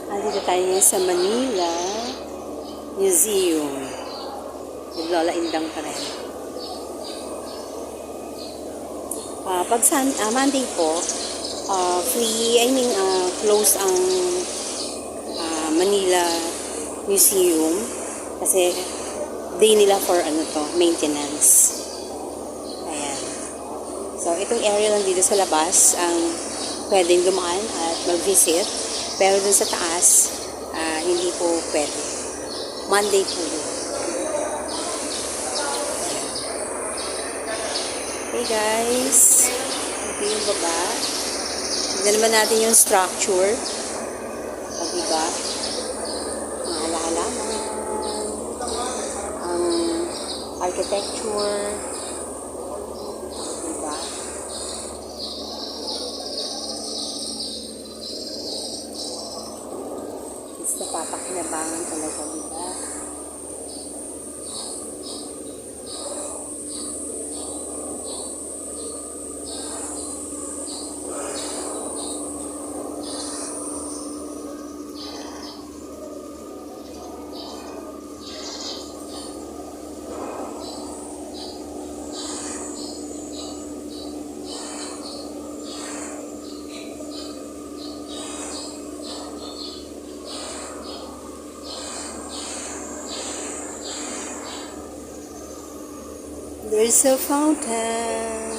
Andito tayo ngayon sa Manila Museum. Lola Indang pa rin. Pag Monday po, close ang Manila Museum kasi day nila for maintenance. Ayan. So, itong area lang dito sa labas ang pwedeng dumaan at mag-visit. Pero dun sa taas, hindi po pwede. Monday po yun. Hey guys, ito yung baba. Tignan naman natin yung structure. O diba? Mga halaman. Ang architecture. Diba? It's napapakinabangan talaga nila. There's a fountain.